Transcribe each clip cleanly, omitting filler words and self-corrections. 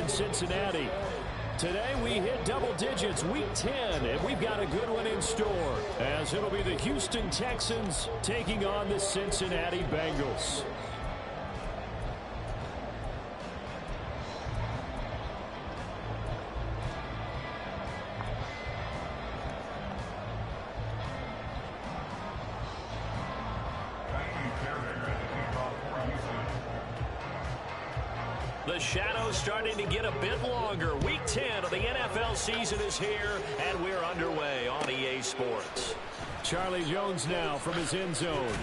in Cincinnati. Today we hit double digits, week 10, and we've got a good one in store, as it'll be the Houston Texans taking on the Cincinnati Bengals. The shadow's starting to get a bit longer. Week 10 of the NFL season is here, and we're underway on EA Sports. Charlie Jones now from his end zone.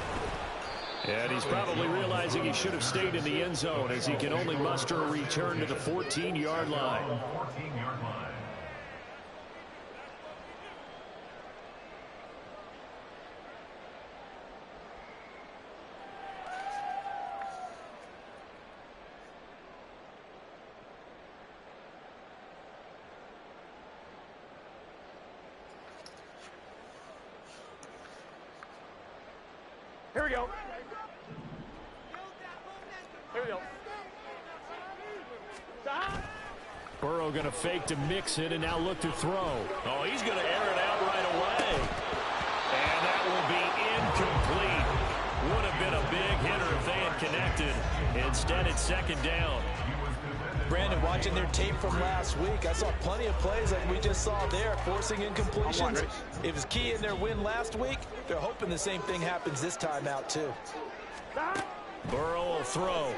And he's probably realizing he should have stayed in the end zone, as he can only muster a return to the 14-yard line. Here we go. Here we go. Burrow going to fake to mix it and now look to throw. Oh, he's going to air it out right away. And that will be incomplete. Would have been a big hitter if they had connected. Instead, it's second down. Brandon, watching their tape from last week, I saw plenty of plays like we just saw there, forcing incompletions. It was key in their win last week. They're hoping the same thing happens this time out, too. Burrow will throw.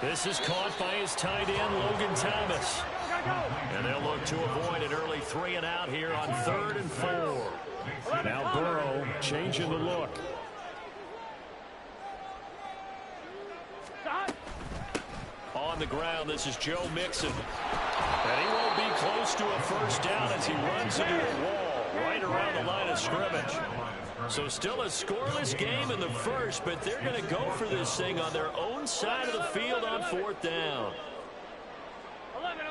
This is caught by his tight end, Logan Thomas. And they'll look to avoid an early 3-and-out here on 3rd and 4. Now Burrow changing the look. On the ground, this is Joe Mixon. And he won't be close to a first down as he runs into a wall right around the line of scrimmage. So still a scoreless game in the first, but they're going to go for this thing on their own side of the field on 4th down. 11.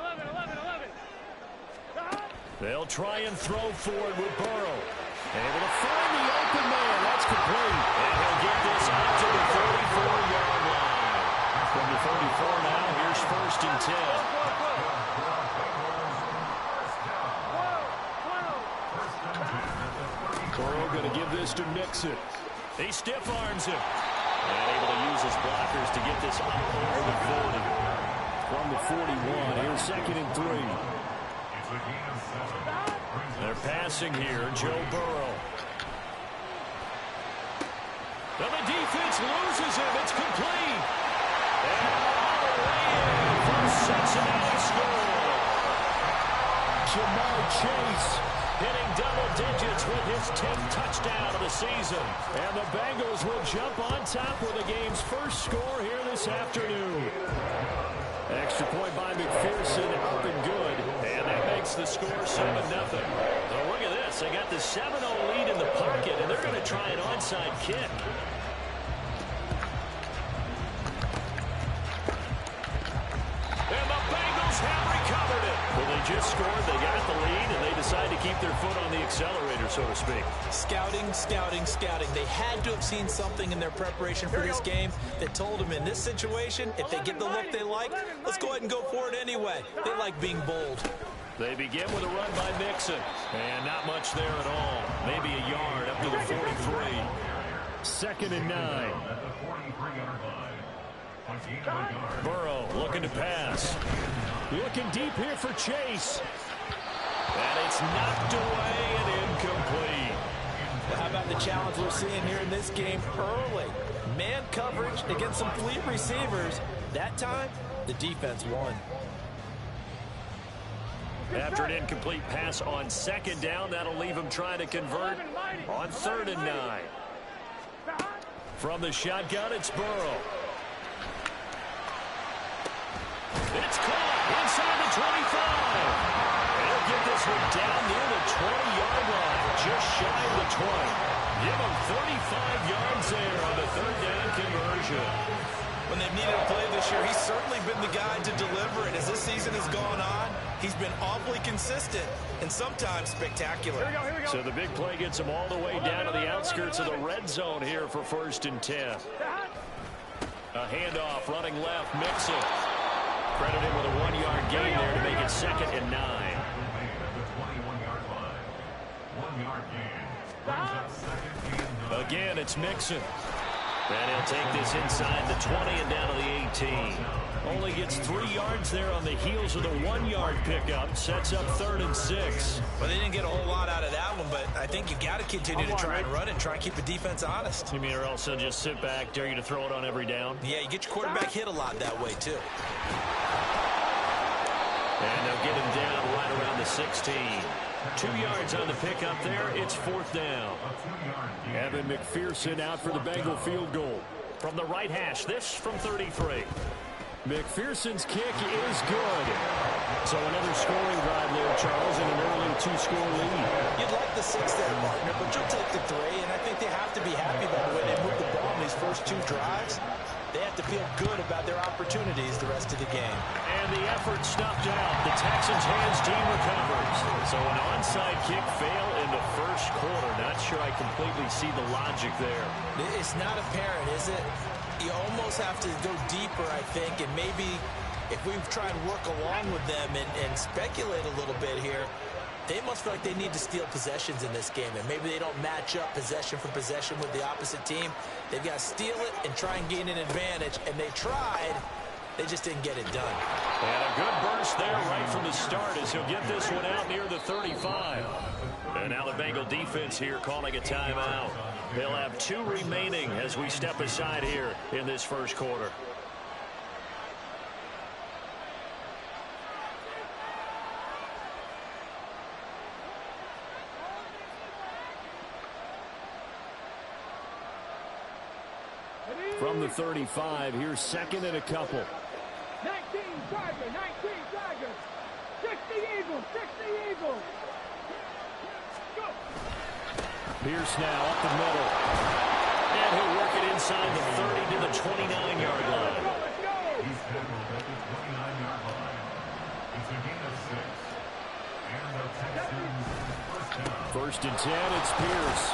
They'll try and throw forward with Burrow. Able to find the open man. That's complete. And he'll get this out to the 44-yard line. From the 44 now, here's 1st and 10. Burrow going to give this to Mixon. He stiff arms him. And able to use his blockers to get this up over the 40. From the 41, here's 2nd and 3. They're passing here, Joe Burrow. Well, the defense loses him. It's complete. And all the way in from Cincinnati score. Jamar Chase hitting double digits with his 10th touchdown of the season. And the Bengals will jump on top with the game's first score here this afternoon. Extra point by McPherson, up and good. And that makes the score 7-0. So look at this. They got the 7-0 lead in the pocket, and they're going to try an onside kick. And the Bengals have recovered it. Well, they just scored, they got the lead, and they decide to keep their foot on the accelerator, so to speak. Scouting. They had to have seen something in their preparation for this game that told them in this situation, if they get the look they like, let's go ahead and go for it anyway. They like being bold. They begin with a run by Mixon. And not much there at all. Maybe a yard up to the 43. 2nd and 9. Burrow looking to pass. Looking deep here for Chase. And it's knocked away and incomplete. Well, how about the challenge we're seeing here in this game early? Man coverage against some fleet receivers. That time, the defense won. After an incomplete pass on 2nd down, that'll leave him trying to convert on 3rd and 9. From the shotgun, it's Burrow. It's caught inside the 25. They'll get this one down near the 20-yard line, just shy of the 20. Give him 35 yards there on the 3rd down conversion. When they've needed a play this year, he's certainly been the guy to deliver it. As this season has gone on, he's been awfully consistent and sometimes spectacular. Here we go. So the big play gets him all the way down to the outskirts of the red zone here for 1st and 10. A handoff running left, Mixon. Credit him with a 1-yard gain there to make it 2nd and 9. Again, it's Mixon. And he'll take this inside the 20 and down to the 18. Only gets 3 yards there on the heels of the 1-yard pickup. Sets up 3rd and 6. Well, they didn't get a whole lot out of that one, but I think you got to continue to try and run it and try and keep the defense honest. You mean, or else they'll just sit back, dare you to throw it on every down? Yeah, you get your quarterback hit a lot that way, too. And they'll get him down right around the 16. 2 yards on the pickup there. It's 4th down. Evan McPherson out for the Bengal field goal. From the right hash, this from 33. McPherson's kick is good. So another scoring drive there, Charles, and an early 2-score lead. You'd like the 6 there, partner, but you'll take the 3, and I think they have to be happy by the way they moved the ball in these first 2 drives. They have to feel good about their opportunities the rest of the game. And the effort snuffed out. The Texans' hands team recovers. So an onside kick fail in the first quarter. Not sure I completely see the logic there. It's not apparent, is it? You almost have to go deeper, I think, and maybe if we try and work along with them and speculate a little bit here, they must feel like they need to steal possessions in this game, and maybe they don't match up possession for possession with the opposite team. They've got to steal it and try and gain an advantage, and they tried. They just didn't get it done. And a good burst there right from the start as he'll get this one out near the 35. And now the Bengal defense here calling a timeout. They'll have 2 remaining as we step aside here in this first quarter. From the 35, here's 2nd and a couple. 19 Tigers, 19 Tigers. 60 Eagles, 60 Eagles. Go. Pierce now up the middle. And he'll work it inside the 30 to the 29-yard line. Let's go. He's tackled at the 29-yard line. It's a gain of 6. And the Texans first down. 1st and 10, it's Pierce.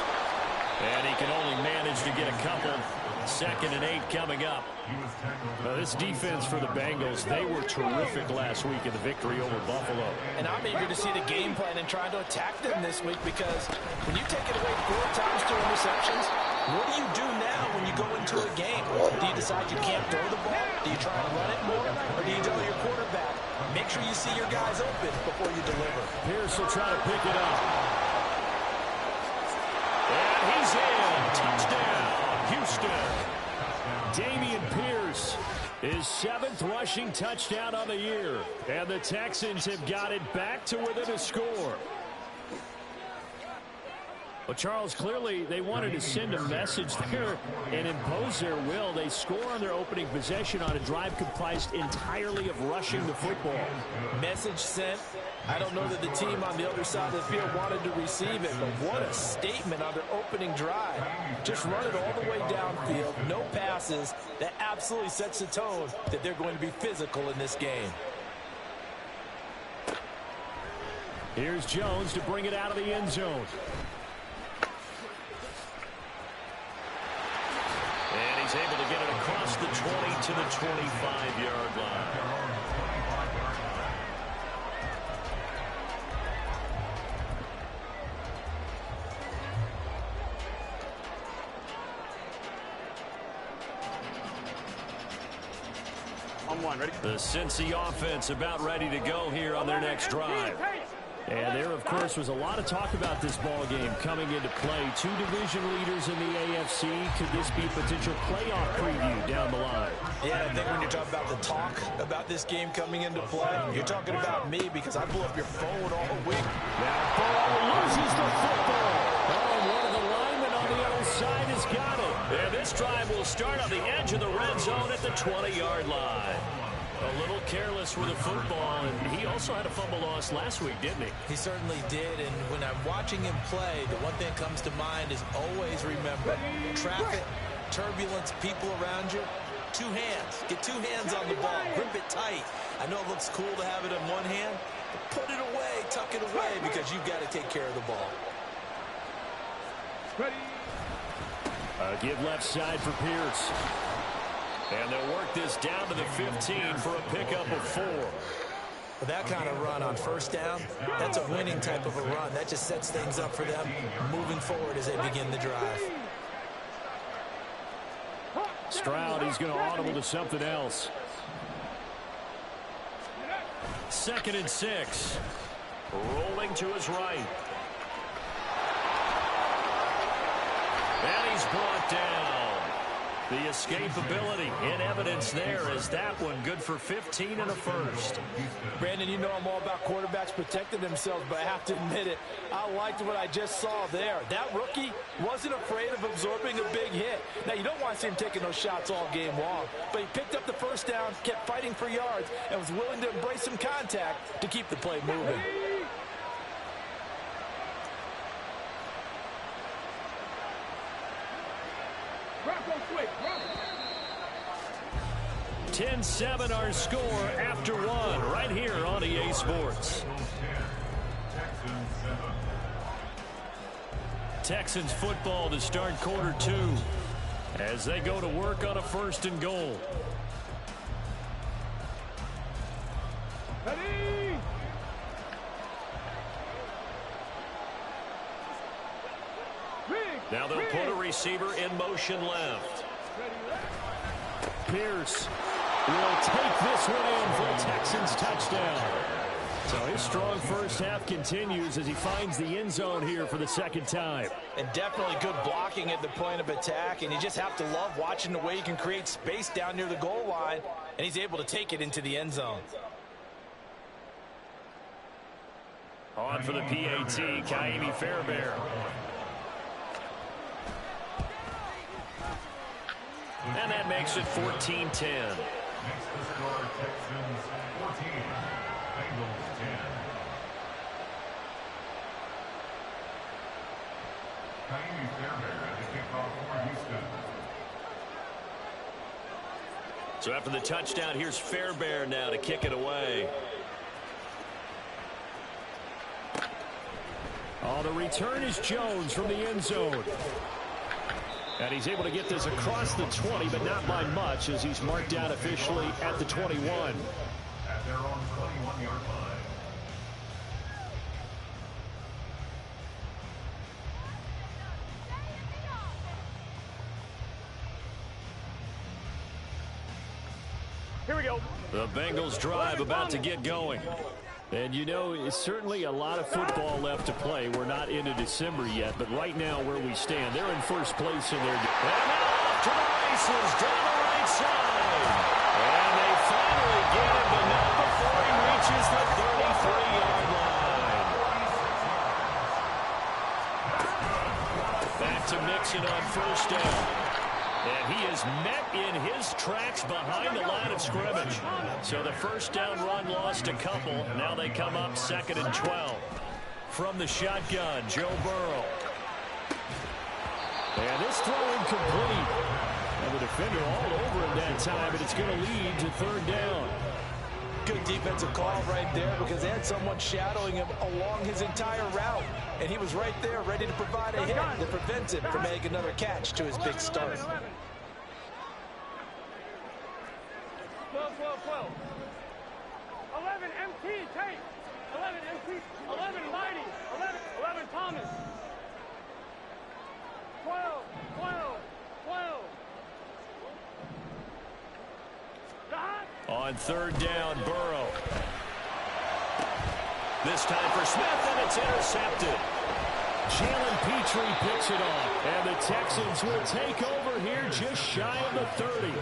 And he can only manage to get a couple. 2nd and 8 coming up. This defense for the Bengals, they were terrific last week in the victory over Buffalo. And I'm eager to see the game plan and trying to attack them this week, because when you take it away 4 times to interceptions, what do you do now when you go into a game? Do you decide you can't throw the ball? Do you try to run it more? Or do you tell your quarterback, make sure you see your guys open before you deliver? Pierce will try to pick it up. And he's in. Touchdown, Houston. Dameon Pierce, his 7th rushing touchdown on the year. And the Texans have got it back to within a score. Well, Charles, clearly they wanted to send a message there and impose their will. They score on their opening possession on a drive comprised entirely of rushing the football. Message sent. I don't know that the team on the other side of the field wanted to receive it, but what a statement on their opening drive. Just run it all the way downfield, no passes. That absolutely sets the tone that they're going to be physical in this game. Here's Jones to bring it out of the end zone. And he's able to get it across the 20 to the 25-yard line. The Cincy offense about ready to go here on their next drive. And there, of course, was a lot of talk about this ball game coming into play. 2 division leaders in the AFC. Could this be a potential playoff preview down the line? Yeah, I think when you're talking about the talk about this game coming into play, you're talking about me, because I blew up your phone all week. Now Burrow loses the football. Oh, one of the linemen on the other side has got it. And this drive will start on the edge of the red zone at the 20-yard line. A little careless with the football, and he also had a fumble loss last week, didn't he? He certainly did, and when I'm watching him play, the one thing that comes to mind is always remember traffic, turbulence, people around you. 2 hands. Get 2 hands on the ball. Grip it tight. I know it looks cool to have it in one hand, but put it away, tuck it away, because you've got to take care of the ball. Give left side for Pierce. And they'll work this down to the 15 for a pickup of 4. With that kind of run on first down, that's a winning type of a run. That just sets things up for them moving forward as they begin the drive. Stroud, he's going to audible to something else. 2nd and 6. Rolling to his right. And he's brought down. The escapability in evidence there as that one good for 15 and a first. Brandon, you know I'm all about quarterbacks protecting themselves, but I have to admit it, I liked what I just saw there. That rookie wasn't afraid of absorbing a big hit. Now, you don't want to see him taking those shots all game long, but he picked up the first down, kept fighting for yards, and was willing to embrace some contact to keep the play moving. 10-7 our score after 1 right here on EA Sports. Texans football to start quarter 2 as they go to work on a 1st and goal. Ready? Now they'll put a receiver in motion left. Pierce will take this one in for a Texans touchdown. So his strong first half continues as he finds the end zone here for the 2nd time. And definitely good blocking at the point of attack, and you just have to love watching the way he can create space down near the goal line, and he's able to take it into the end zone. On for the PAT, Kaimi Fairbairn. And that makes it 14-10. Next to score, Texans 14, Bengals 10. Kaimi Fairbairn at the kickoff for Houston. So after the touchdown, here's Fairbairn now to kick it away. Oh, the return is Jones from the end zone. And he's able to get this across the 20, but not by much as he's marked down officially at the 21. At their own 21-yard line. Here we go. The Bengals drive about to get going. And you know, it's certainly a lot of football left to play. We're not into December yet, but right now where we stand, they're in first place in their... And now off to the races down the right side. And they finally get it, but not before he reaches the 33-yard line. Back to Mixon on first down. And he is met in his tracks behind the line of scrimmage. So the first down run lost a couple. Now they come up 2nd and 12. From the shotgun, Joe Burrow. And this throw incomplete. And the defender all over him that time, but it's going to lead to 3rd down. Good defensive call right there because they had someone shadowing him along his entire route. And he was right there ready to provide a hit that prevents him from making another catch to his big start. 12, 12, 12. 11, MT, Tate. 11, MT, 11, Mighty. 11, Thomas. 12, 12, 12. On 3rd down, Burrow. This time for Smith, and it's intercepted. Jalen Petrie picks it off, and the Texans will take over here just shy of the 30.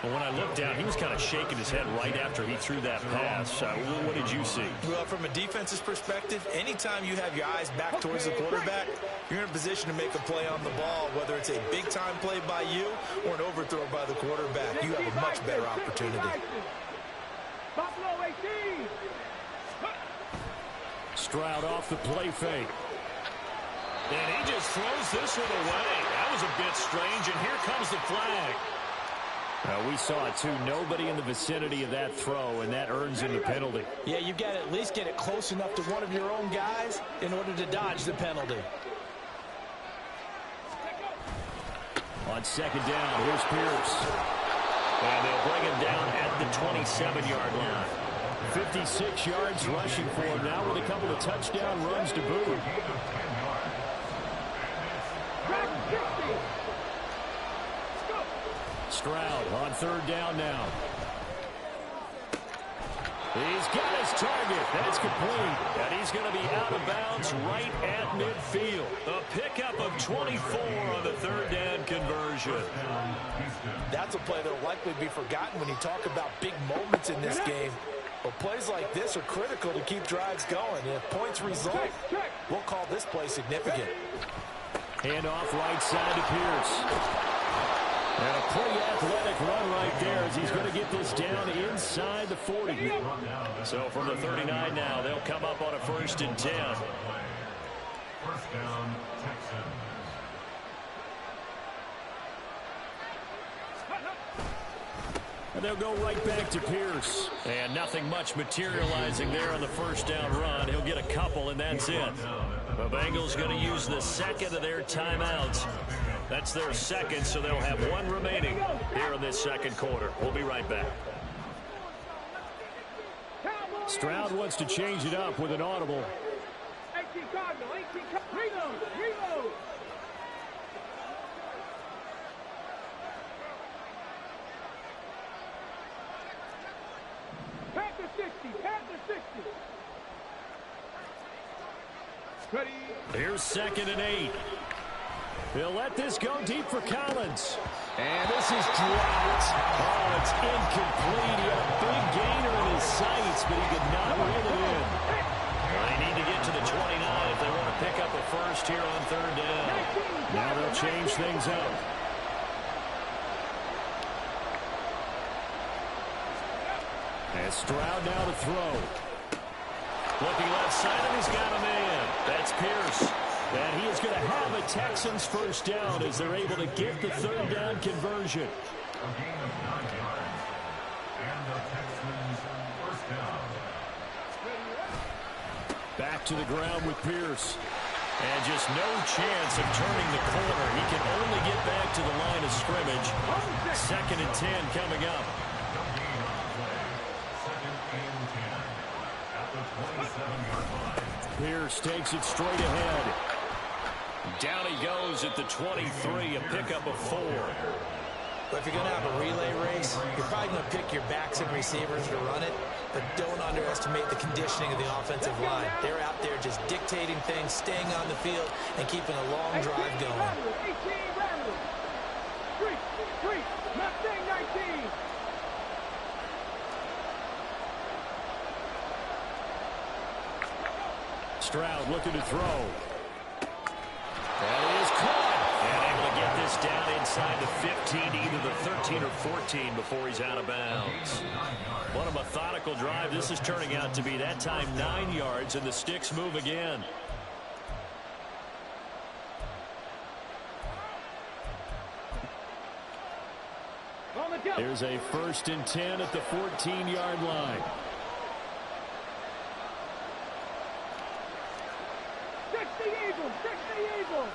Well, when I looked down, he was kind of shaking his head right after he threw that pass. What did you see? Well, from a defense's perspective, anytime you have your eyes back towards the quarterback, you're in a position to make a play on the ball, whether it's a big-time play by you or an overthrow by the quarterback. You have a much better opportunity. Buffalo 18. Stroud off the play fake. And he just throws this one away. That was a bit strange, and here comes the flag. We saw it, too. Nobody in the vicinity of that throw, and that earns him the penalty. Yeah, you've got to at least get it close enough to one of your own guys in order to dodge the penalty. On 2nd down, here's Pierce. And they'll bring him down at the 27-yard line. 56 yards rushing for him now with a couple of touchdown runs to boot. Stroud on third down now. He's got his target. That's complete. And he's going to be out of bounds right at midfield. A pickup of 24 on the third down conversion. That's a play that will likely be forgotten when you talk about big moments in this game. But plays like this are critical to keep drives going. And if points result, we'll call this play significant. Hand off right side to Pierce. And a pretty athletic run right there as he's going to get this down inside the 40. So from the 39 now, they'll come up on a 1st and 10. First down, Texans. And they'll go right back to Pierce. And nothing much materializing there on the first down run. He'll get a couple, and that's it. The Bengals going to use the second of their timeouts. That's their second, so they'll have one remaining here in this second quarter. We'll be right back. Stroud wants to change it up with an audible. 18 Cardinal, 18 Cardinal. Reload. Panther 60, Panther 60. Ready. Here's 2nd and 8. They'll let this go deep for Collins. And this is dropped. Oh, it's incomplete. He had a big gainer in his sights, but he could not reel it in. They need to get to the 29 if they want to pick up a first here on third down. Now they'll change things up. And Stroud now to throw. Looking left side, and he's got a man. That's Pierce. And he is going to have a Texans first down as they're able to get the third down conversion. A gain of 9 yards. And the Texans first down. Back to the ground with Pierce. And just no chance of turning the corner. He can only get back to the line of scrimmage. 2nd and 10 coming up. No gain on the play. 2nd and 10. At the 27-yard line. Pierce takes it straight ahead. Down he goes at the 23, a pickup of 4. But if you're going to have a relay race, you're probably going to pick your backs and receivers to run it, but don't underestimate the conditioning of the offensive line. They're out there just dictating things, staying on the field, and keeping a long drive going. 18 Randall. 3, Mustang 19. Stroud looking to throw. That is caught. And able to get this down inside the 15 to either the 13 or 14 before he's out of bounds. What a methodical drive this is turning out to be. That time 9 yards, and the sticks move again. Here's a 1st and 10 at the 14-yard line. 60 Eagles, 60 Eagles.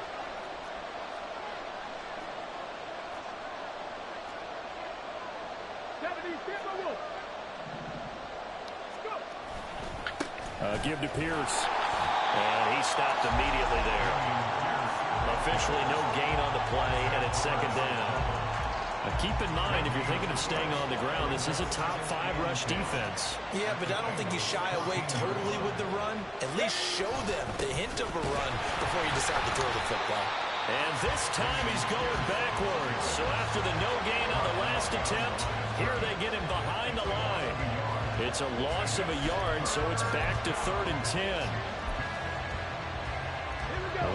Give to Pierce. And he stopped immediately there. Officially no gain on the play, and it's 2nd down. Keep in mind, if you're thinking of staying on the ground, this is a top 5 rush defense. Yeah, but I don't think you shy away totally with the run. At least show them the hint of a run before you decide to throw the football. And this time he's going backwards. So after the no gain on the last attempt, here they get him behind the line. It's a loss of a yard, so it's back to 3rd and 10.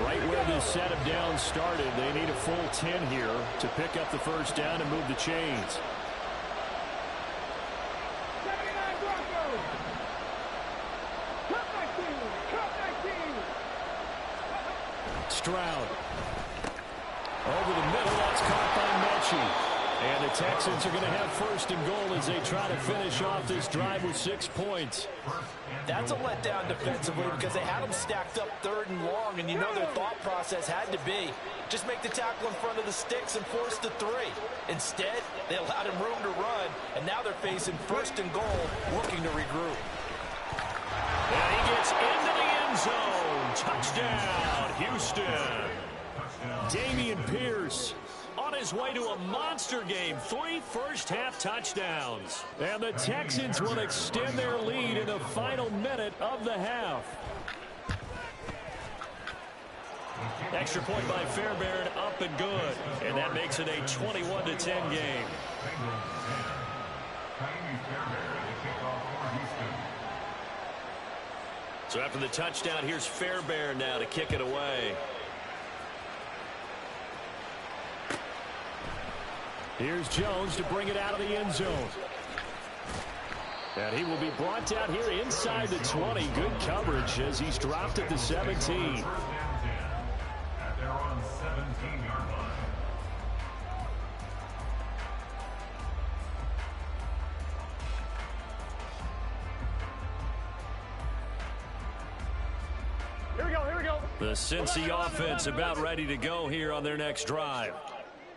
Right where this set of downs started, they need a full 10 here to pick up the first down and move the chains. Stroud. Over the middle, that's caught by Mechie. And the Texans are going to have first and goal as they try to finish off this drive with 6 points. That's a letdown defensively because they had them stacked up 3rd and long, and you know their thought process had to be just make the tackle in front of the sticks and force the 3. Instead, they allowed him room to run, and now they're facing first and goal, looking to regroup. And he gets into the end zone. Touchdown, Houston. Dameon Pierce On his way to a monster game. 3 first-half touchdowns. And the Texans will extend their lead in the final minute of the half. Extra point by Fairbairn, up and good. And that makes it a 21-10 game. So after the touchdown, here's Fairbairn now to kick it away. Here's Jones to bring it out of the end zone. And he will be brought down here inside the 20. Good coverage as he's dropped at the 17. Here we go. The Cincy offense about ready to go here on their next drive.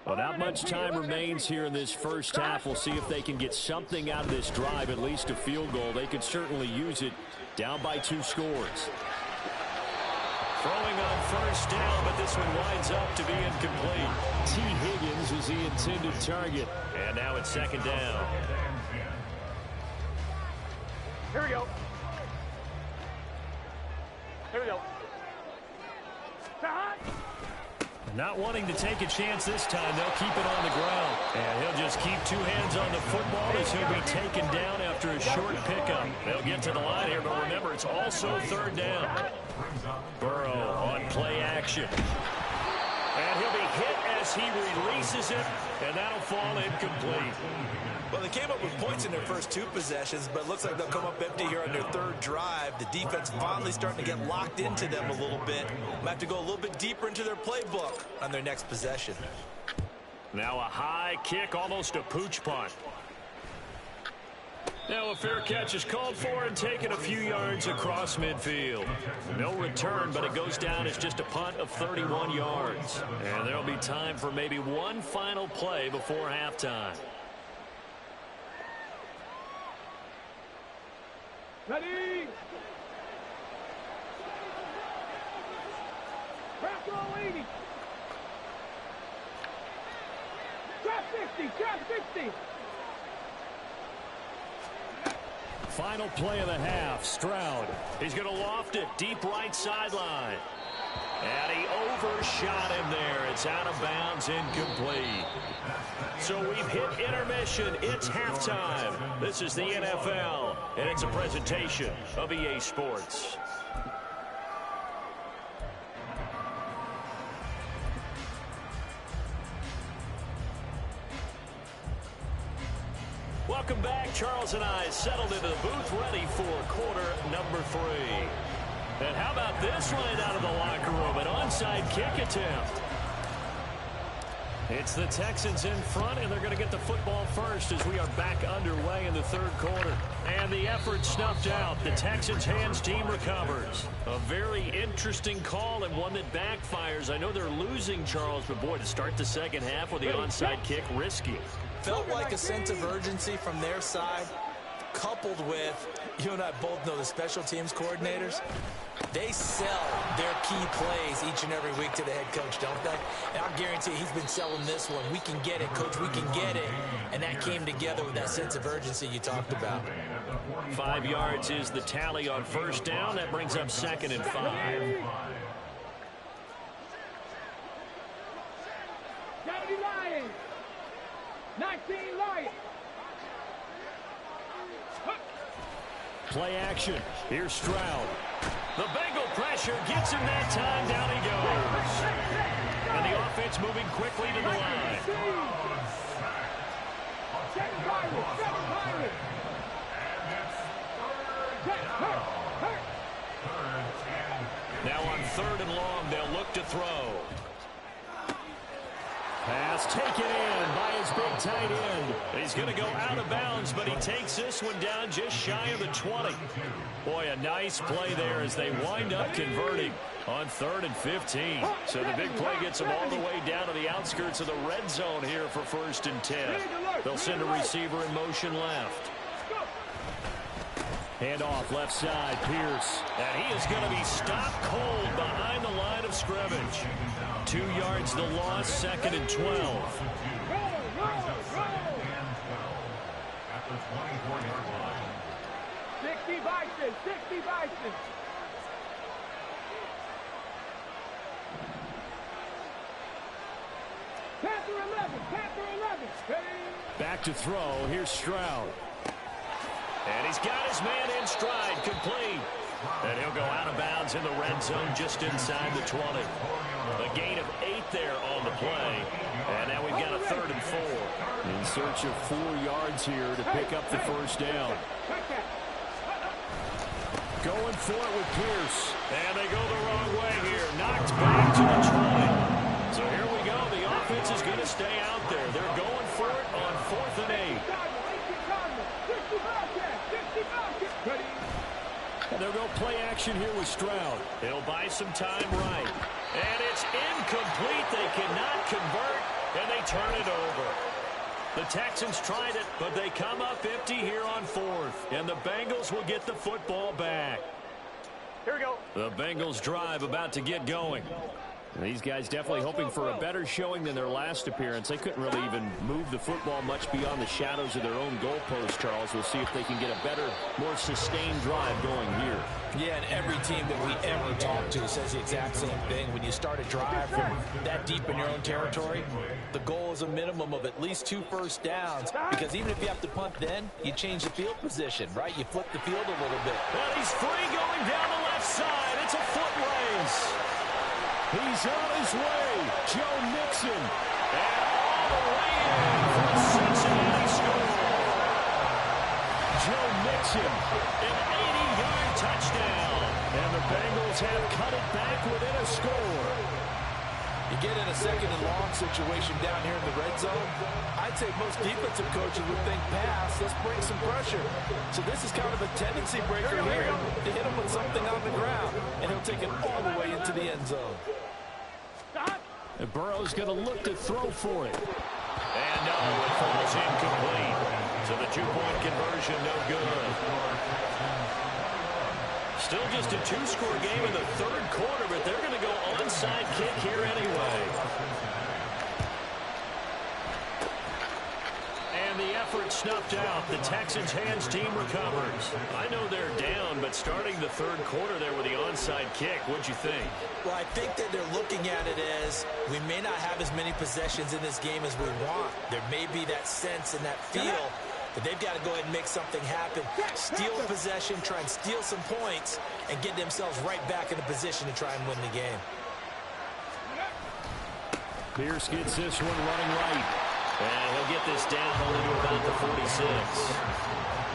Well, not much time remains here in this first half. We'll see if they can get something out of this drive, at least a field goal. They could certainly use it down by 2 scores. Throwing on first down, but this one winds up to be incomplete. T. Higgins is the intended target. And now it's 2nd down. Here we go. Not wanting to take a chance this time. They'll keep it on the ground. And he'll just keep 2 hands on the football as he'll be taken down after a short pickup. They'll get to the line here, but remember, it's also 3rd down. Burrow on play action. And he'll be hit as he releases it, and that'll fall incomplete. Well, they came up with points in their first 2 possessions, but it looks like they'll come up empty here on their 3rd drive. The defense finally starting to get locked into them a little bit. Might have to go a little bit deeper into their playbook on their next possession. Now a high kick, almost a pooch punt. Now a fair catch is called for and taken a few yards across midfield. No return, but it goes down as just a punt of 31 yards. And there'll be time for maybe one final play before halftime. Ready. Crack roll 80. Drop 60. Final play of the half. Stroud. He's going to loft it deep right sideline. And he overshot him there. It's out of bounds, incomplete. So we've hit intermission. It's halftime. This is the NFL, and it's a presentation of EA Sports. Welcome back. Charles and I settled into the booth ready for quarter number 3. And how about this right out of the locker room? An onside kick attempt. It's the Texans in front, and they're going to get the football first as we are back underway in the 3rd quarter. And the effort snuffed out. The Texans' hands team recovers. A very interesting call and one that backfires. I know they're losing, Charles, but boy, to start the 2nd half with the onside kick, risky. Felt like a sense of urgency from their side, coupled with, you and I both know the special teams coordinators, they sell their key plays each and every week to the head coach, don't they? And I guarantee he's been selling this one. We can get it, coach, we can get it. And that came together with that sense of urgency you talked about. 5 yards is the tally on first down. That brings up 2nd and 5. Gotta be lying. 19 Lions. Play action. Here's Stroud. The Bengal pressure gets him that time. Down he goes. And the offense moving quickly to the line. Now on 3rd and long, they'll look to throw. Pass taken in by his big tight end. He's going to go out of bounds, but he takes this one down just shy of the 20. Boy, a nice play there as they wind up converting on 3rd and 15. So the big play gets them all the way down to the outskirts of the red zone here for 1st and 10. They'll send a receiver in motion left. Handoff left side, Pierce. And he is going to be stopped cold behind the line of scrimmage. 2 yards the loss, 2nd and 12. At the 24-yard line. 60 Bison, 60 Bison. Panther 11, Panther 11. Ready? Back to throw, here's Stroud. And he's got his man in stride, complete. And he'll go out of bounds in the red zone just inside the 20. A gain of 8 there on the play. And now we've got a 3rd and 4. In search of 4 yards here to pick up the 1st down. Going for it with Pierce. And they go the wrong way here. Knocked back to the 20. So here we go. The offense is going to stay out there. They're going for it on 4th and 8. And they'll go play action here with Stroud. He'll buy some time right. And it's incomplete. They cannot convert, and they turn it over. The Texans tried it, but they come up empty here on 4th. And the Bengals will get the football back. Here we go. The Bengals drive about to get going. These guys definitely hoping for a better showing than their last appearance. They couldn't really even move the football much beyond the shadows of their own goalpost, Charles. We'll see if they can get a better, more sustained drive going here. Yeah, and every team that we ever talk to says the exact same thing. When you start a drive from that deep in your own territory, the goal is a minimum of at least 2 first downs, because even if you have to punt then, you change the field position, right? You flip the field a little bit. And he's free going down the left side. It's a foot race. He's on his way. Joe Mixon. And all the way in for a Cincinnati score. Joe Mixon, an 80-yard touchdown. And the Bengals have cut it back within a score. You get in a 2nd and long situation down here in the red zone, I'd say most defensive coaches would think pass, let's bring some pressure. So this is kind of a tendency breaker here to hit him with something on the ground, and he'll take it all the way into the end zone. And Burrow's going to look to throw for it. And no, it falls incomplete. So the 2-point conversion, no good. Still just a 2-score game in the 3rd quarter, but they're going to go onside kick here anyway. And the effort snuffed out. The Texans' hands team recovers. I know they're down, but starting the 3rd quarter there with the onside kick, what'd you think? Well, I think that they're looking at it as we may not have as many possessions in this game as we want. There may be that sense and that feel that they've got to go ahead and make something happen. Steal a possession, try and steal some points, and get themselves right back in a position to try and win the game. Pierce gets this one running right. And he'll get this down only to about the 46.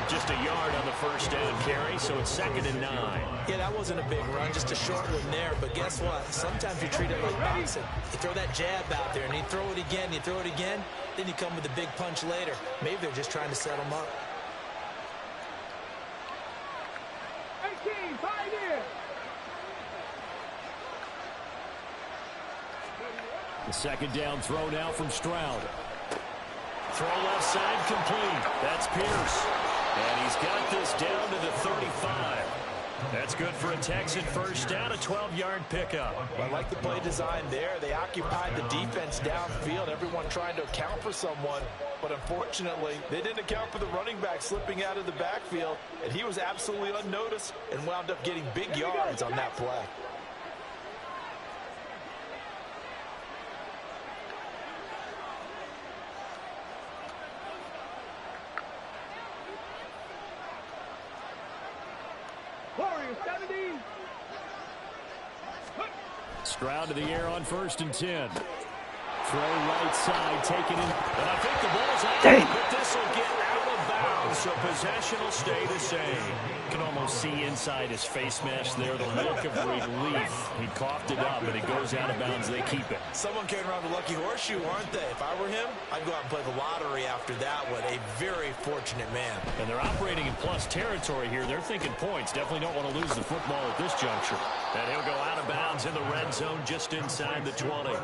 Just a yard on the 1st down carry, so it's 2nd and 9. Yeah, that wasn't a big run, just a short one there. But guess what? Sometimes you treat it like boxing. You throw that jab out there, and you throw it again, you throw it again, then you come with a big punch later. Maybe they're just trying to set them up. 18, 5 in. The 2nd down throw now from Stroud. Throw left side complete. That's Pierce. And he's got this down to the 35. That's good for a Texan 1st down, a 12-yard pickup. I like the play design there. They occupied the defense downfield, everyone trying to account for someone. But unfortunately, they didn't account for the running back slipping out of the backfield. And he was absolutely unnoticed and wound up getting big yards on that play. Stroud to the air on 1st and 10. Throw right side, taken in. And I think the ball's out, but this will get out of bounds. so possession will stay the same. You can almost see inside his face mask there the look of relief. He coughed it up, but it goes out of bounds. They keep it. Someone carrying around the lucky horseshoe, aren't they? If I were him, I'd go out and play the lottery after that one. A very fortunate man. And they're operating in plus territory here. They're thinking points. Definitely don't want to lose the football at this juncture. And he'll go out of bounds in the red zone just inside the 20.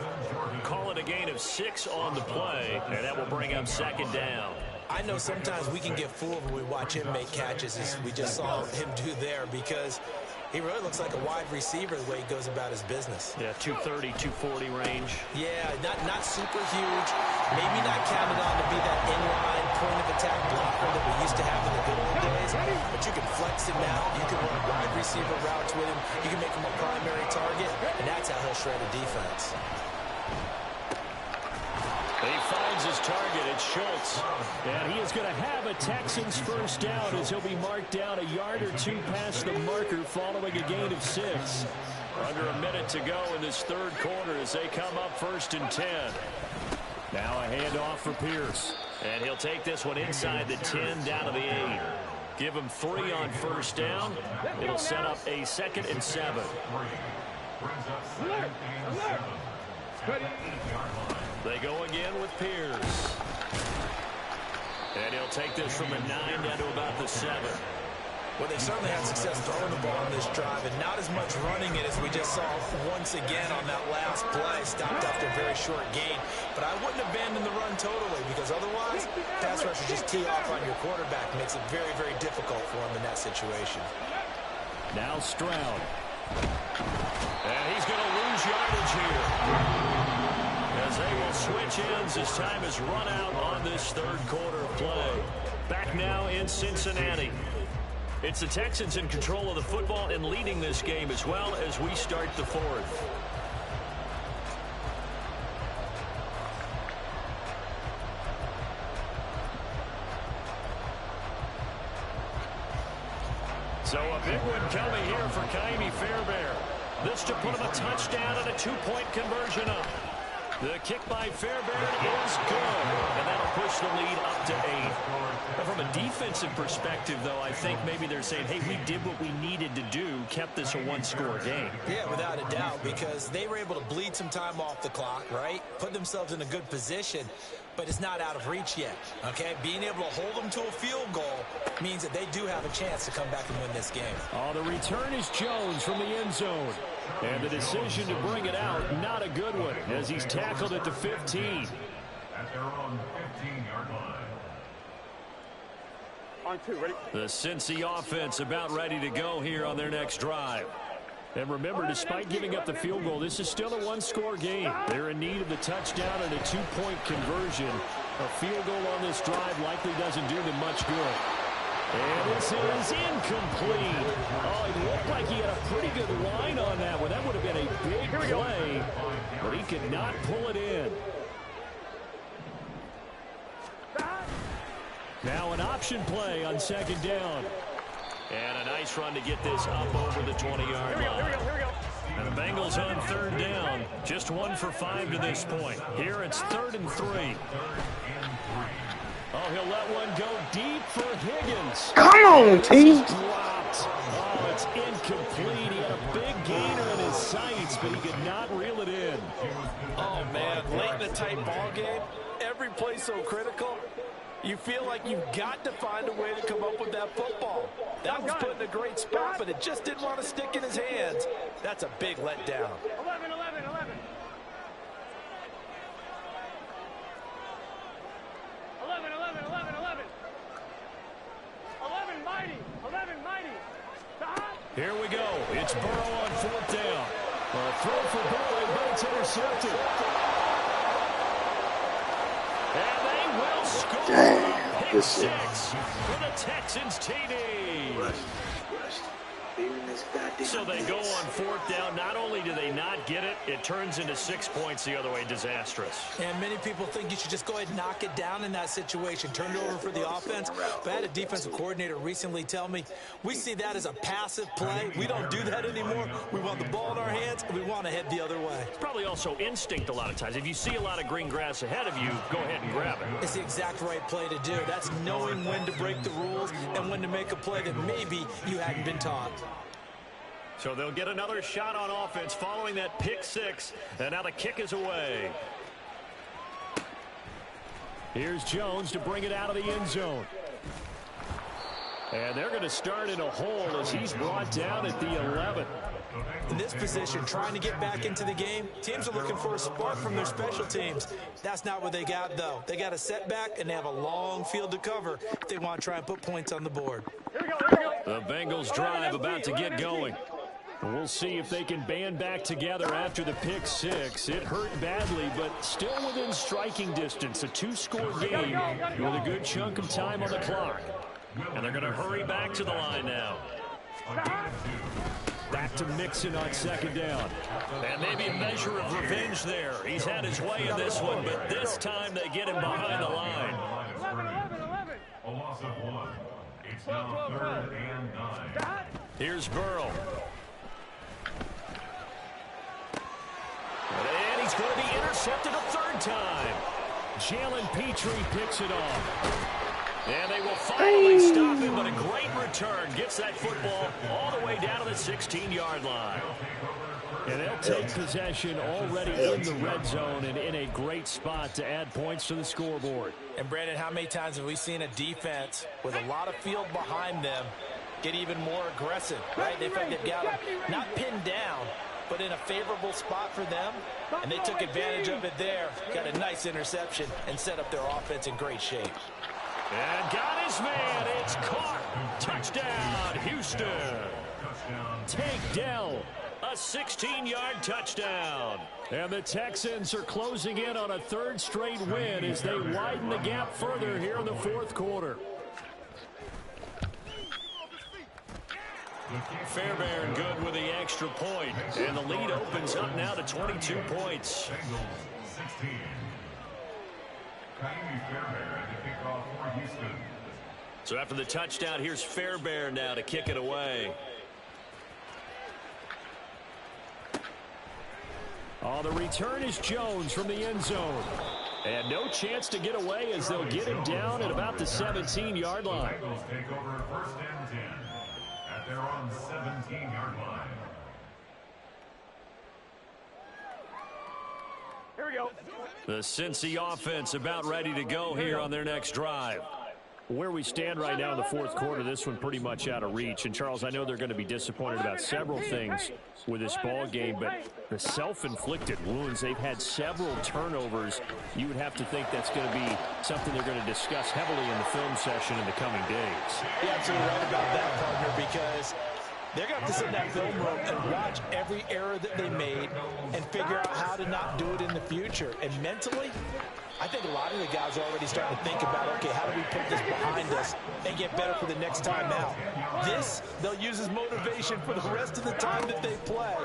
Call it a gain of 6 on the play, and that will bring up second down. I know sometimes we can get fooled when we watch him make catches, as we just saw him do there, because he really looks like a wide receiver the way he goes about his business. Yeah, 230, 240 range. Yeah, not super huge. Maybe not counted on to be that inline point of attack blocker that we used to have in the good old days. But you can flex him out. You can run wide receiver routes with him. You can make him a primary target, and that's how he'll shred a defense. He finds his target. It's Schultz. And he is going to have a Texans first down as he'll be marked down a yard or two past the marker following a gain of 6. Under a minute to go in this third quarter as they come up 1st and 10. Now a handoff for Pierce. And he'll take this one inside the 10 down to the 8. Give him 3 on first down. It'll set up a 2nd and 7. They go again with Pierce. And he'll take this from the 9 down to about the 7. Well, they certainly had success throwing the ball on this drive, and not as much running it as we just saw once again on that last play. Stopped after a very short gain. But I wouldn't abandon the run totally, because otherwise, pass rushers just tee off on your quarterback. Makes it very, very difficult for him in that situation. Now Stroud. And he's going to lose yardage here, as they will switch ends as time is run out on this third quarter of play. Back now in Cincinnati. It's the Texans in control of the football and leading this game as well as we start the 4th. So a big one coming here for Kaimi Fairbairn. This to put him a touchdown and a 2-point conversion up. The kick by Fairbairn is good, and that'll push the lead up to 8. Now, from a defensive perspective, though, I think maybe they're saying, hey, we did what we needed to do, kept this a 1-score game. Yeah, without a doubt, because they were able to bleed some time off the clock, right? Put themselves in a good position, but it's not out of reach yet, okay? Being able to hold them to a field goal means that they do have a chance to come back and win this game. Oh, the return is Jones from the end zone. And the decision to bring it out, not a good one, as he's tackled at the 15. At their own 15-yard line. On 2, ready? The Cincy offense about ready to go here on their next drive. And remember, despite giving up the field goal, this is still a 1-score game. They're in need of the touchdown and a 2-point conversion. A field goal on this drive likely doesn't do them much good. And this is incomplete. Oh, it looked like he had a pretty good line on that one. That would have been a big play, but he could not pull it in. Now an option play on 2nd down. And a nice run to get this up over the 20-yard line. Here we go. And the Bengals on 3rd down. Just 1 for 5 to this point. Here it's 3rd and 3. Oh, he'll let one go deep for Higgins. Come on, team. Dropped. Oh, it's incomplete. He had a big gainer in his sights, but he could not reel it in. Oh, man, late in a tight ball game, every play so critical. You feel like you've got to find a way to come up with that football. That was put in a great spot, but it just didn't want to stick in his hands. That's a big letdown. 11, 11, 11. 11, 11, 11, 11. 11, mighty. 11, mighty. Here we go. It's Burrow on 4th down. A throw for Burrow, but it's intercepted. And they will score. Pick 6 for the Texans TD. Rushed. Even this So they go on fourth down. Not only do they not get it, it turns into 6 points the other way. Disastrous. And many people think you should just go ahead and knock it down in that situation. Turn it over for the offense. But I had a defensive coordinator recently tell me, we see that as a passive play. We don't do that anymore. We want the ball in our hands, and we want to head the other way. It's probably also instinct a lot of times. If you see a lot of green grass ahead of you, go ahead and grab it. It's the exact right play to do. That's knowing when to break the rules and when to make a play that maybe you hadn't been taught. So they'll get another shot on offense following that pick six. And now the kick is away. Here's Jones to bring it out of the end zone. And they're going to start in a hole as he's brought down at the 11. In this position, trying to get back into the game, teams are looking for a spark from their special teams. That's not what they got, though. They got a setback, and they have a long field to cover if they want to try and put points on the board. The Bengals drive about to get going. We'll see if they can band back together after the pick six. It hurt badly, but still within striking distance. A two-score game with a good chunk of time on the clock. And they're going to hurry back to the line now. Back to Mixon on second down. And maybe a measure of revenge there. He's had his way in this one, but this time they get him behind the line. 11. A loss of 1. It's now 3rd and 9. Here's Burrow. And he's going to be intercepted a third time. Jalen Petrie picks it off. And they will finally stop him, but a great return. Gets that football all the way down to the 16-yard line. And they'll take possession already in the red zone and in a great spot to add points to the scoreboard. And, Brandon, how many times have we seen a defense with a lot of field behind them get even more aggressive, right? They've got them not pinned down, but in a favorable spot for them, and they took advantage of it there. Got a nice interception and set up their offense in great shape. And got his man. It's caught. Touchdown, Houston. Tank Dell. A 16-yard touchdown. And the Texans are closing in on a third straight win as they widen the gap further here in the fourth quarter. Fairbairn good with the extra point. And the lead opens up now to 22 points. So after the touchdown, here's Fairbairn now to kick it away. Oh, the return is Jones from the end zone. And no chance to get away as they'll get him down at about the 17-yard line. Take over 1st and 10 at their own 17-yard line. Here we go. The Cincy offense about ready to go here on their next drive. Where we stand right now in the fourth quarter, this one pretty much out of reach. And, Charles, I know they're going to be disappointed about several things with this ball game, but the self-inflicted wounds, they've had several turnovers. You would have to think that's going to be something they're going to discuss heavily in the film session in the coming days. You're absolutely right about that, partner, because they're going to have to sit in that film room and watch every error that they made and figure out how to not do it in the future. And mentally, I think a lot of the guys are already starting to think about, okay, how do we put this behind us and get better for the next time out? This, they'll use as motivation for the rest of the time that they play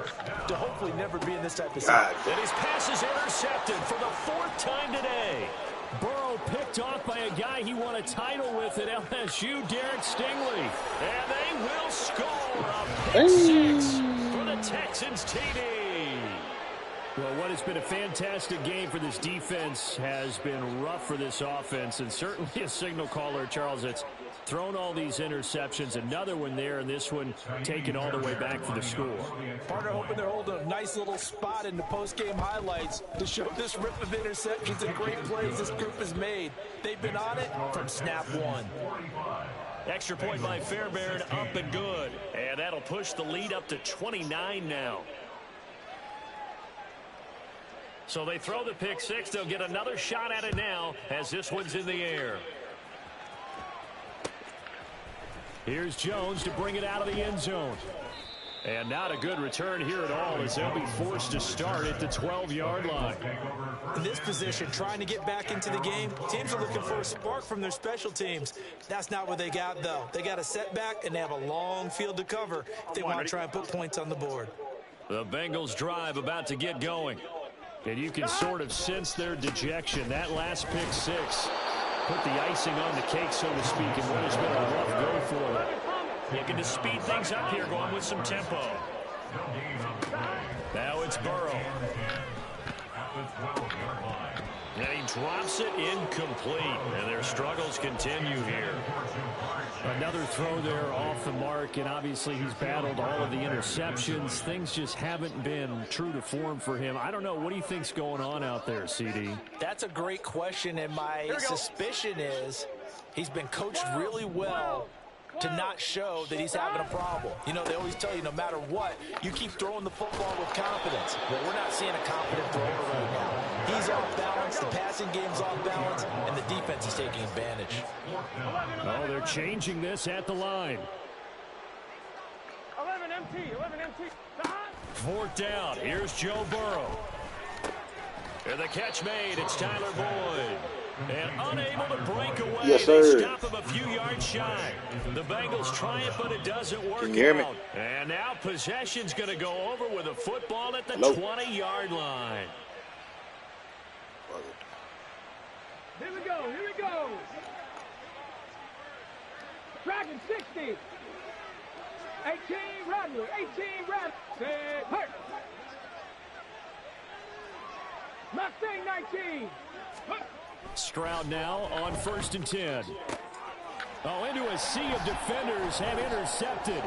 to hopefully never be in this type of situation. And his pass is intercepted for the 4th time today. Burrow picked off by a guy he won a title with at LSU, Derek Stingley. And they will score a pick six for the Texans TD. Well, what has been a fantastic game for this defense has been rough for this offense, and certainly a signal caller, Charles, that's thrown all these interceptions. Another one there, and this one taken all the way back for the score. Partner hoping they're holding a nice little spot in the post-game highlights to show this rip of interceptions and great plays this group has made. They've been on it from snap one. Extra point by Fairbairn, up and good. And that'll push the lead up to 29 now. So they throw the pick six. They'll get another shot at it now as this one's in the air. Here's Jones to bring it out of the end zone. And not a good return here at all, as they'll be forced to start at the 12-yard line. In this position, trying to get back into the game, teams are looking for a spark from their special teams. That's not what they got, though. They got a setback, and they have a long field to cover if they want to try and put points on the board. The Bengals drive about to get going. And you can sort of sense their dejection. That last pick six put the icing on the cake, so to speak, and what has been a rough go for them. Looking to speed things up here, going with some tempo. Now it's Burrow. And he drops it incomplete, and their struggles continue here. Another throw there off the mark, and obviously he's battled all of the interceptions. Things just haven't been true to form for him. I don't know. What do you think's going on out there, CD? That's a great question, and my suspicion is he's been coached really well to not show that he's having a problem. You know, they always tell you no matter what, you keep throwing the football with confidence. Well, we're not seeing a confident thrower right now. He's off balance, the passing game's off balance, and the defense is taking advantage. Oh, they're changing this at the line. 11 MT. Fourth down. Here's Joe Burrow. And the catch made. It's Tyler Boyd. And unable to break away. Yes, sir. They stop him a few yards shy. The Bengals try it, but it doesn't work Can you hear me? out. And now possession's going to go over with a football at the 20-yard line. Here we go. Dragon 60. 18 Radley. Say hurt. Mustang 19. Stroud now on 1st and 10. Oh, into a sea of defenders and intercepted.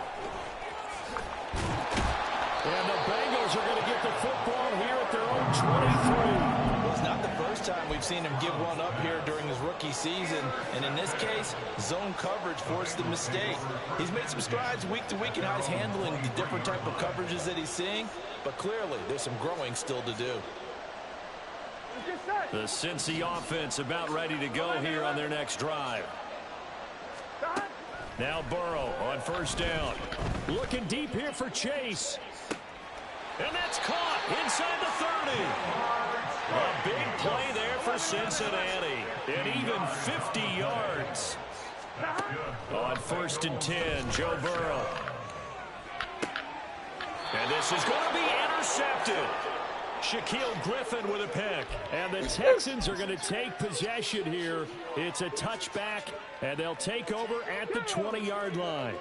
And the Bengals are going to get the football here at their own 23. Well, it's not the first time we've seen him give one up here during his rookie season. And in this case, zone coverage forced the mistake. He's made some strides week to week in how he's handling the different type of coverages that he's seeing. But clearly, there's some growing still to do. The Cincy offense about ready to go here on their next drive. Now Burrow on 1st down. Looking deep here for Chase. And that's caught inside the 30. A big play there for Cincinnati. And even 50 yards. On 1st and 10, Joe Burrow. And this is going to be intercepted. Shaquille Griffin with a pick. And the Texans are going to take possession here. It's a touchback, and they'll take over at the 20-yard line.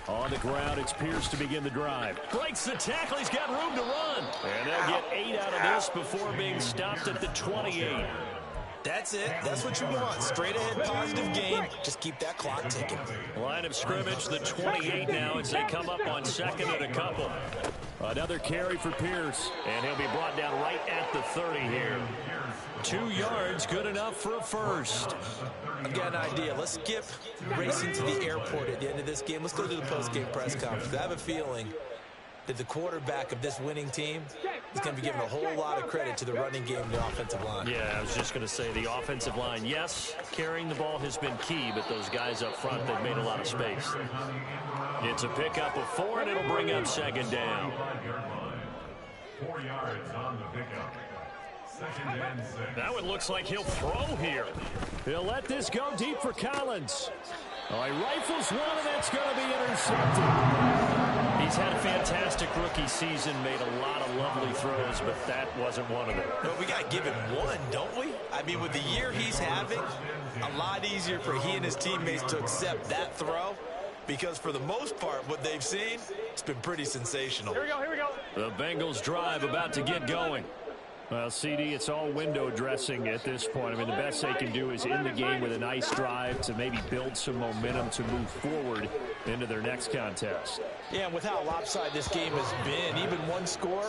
On the ground, it's Pierce to begin the drive. Breaks the tackle. He's got room to run. And they'll get 8 out of this before being stopped at the 28. That's it. That's what you want. Straight ahead positive gain. Just keep that clock ticking. Line of scrimmage, the 28 now as they come up on 2nd and a couple. Another carry for Pierce. And he'll be brought down right at the 30 here. 2 yards, good enough for a first. I've got an idea. Let's skip racing to the airport at the end of this game. Let's go to the post-game press conference. I have a feeling that the quarterback of this winning team is going to be given a whole lot of credit to the running game and the offensive line. Yeah, I was just going to say the offensive line, yes, carrying the ball has been key, but those guys up front, they've made a lot of space. It's a pickup of 4, and it'll bring up 2nd down. 4 yards on the pickup. 2nd and 6. Now it looks like he'll throw here. He'll let this go deep for Collins. Oh, he rifles one, and that's going to be intercepted. He's had a fantastic rookie season, made a lot of lovely throws, but that wasn't one of them. Well, we got to give him one, don't we? I mean, with the year he's having, a lot easier for he and his teammates to accept that throw, because for the most part, what they've seen, it's been pretty sensational. Here we go. The Bengals drive about to get going. Well, CD, it's all window dressing at this point. I mean, the best they can do is in the game with a nice drive to maybe build some momentum to move forward into their next contest. Yeah, and with how lopsided this game has been, even one score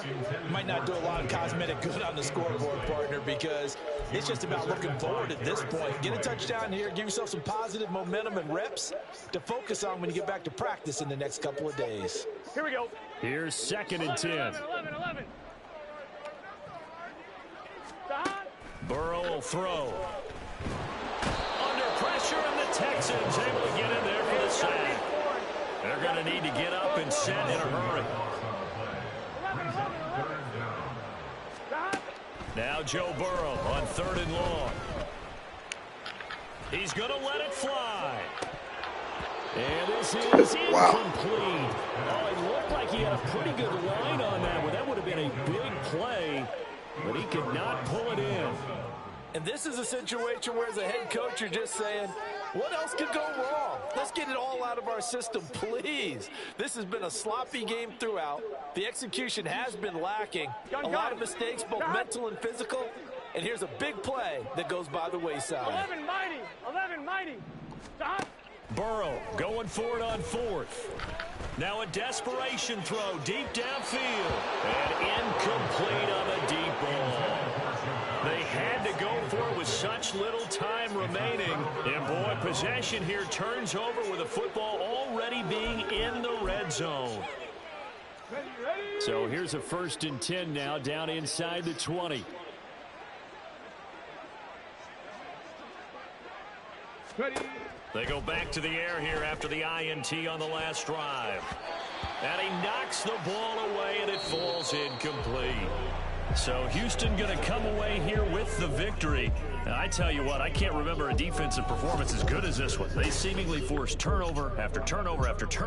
might not do a lot of cosmetic good on the scoreboard, partner, because it's just about looking forward at this point. Get a touchdown here, give yourself some positive momentum and reps to focus on when you get back to practice in the next couple of days. Here we go. Here's 2nd and 10. 11. Burrow will throw. Under pressure, and the Texans able to get in there for the sack. They're going to need to get up and set in a hurry. Now Joe Burrow on 3rd and long. He's going to let it fly. And this is incomplete. Oh, it looked like he had a pretty good line on that one. That would have been a big play, but he could not pull it in. And this is a situation where, as a head coach, you're just saying, what else could go wrong? Let's get it all out of our system, please. This has been a sloppy game throughout. The execution has been lacking. A lot of mistakes, both mental and physical. And here's a big play that goes by the wayside. 11 mighty. 11 mighty. Stop. Burrow going for it on 4th. Now a desperation throw deep downfield. And incomplete on a deep ball. They had to go for it with such little time remaining. And boy, possession here turns over with the football already being in the red zone. So here's a 1st and 10 now down inside the 20. They go back to the air here after the INT on the last drive. And he knocks the ball away, and it falls incomplete. So Houston going to come away here with the victory. And I tell you what, I can't remember a defensive performance as good as this one. They seemingly forced turnover after turnover after turnover.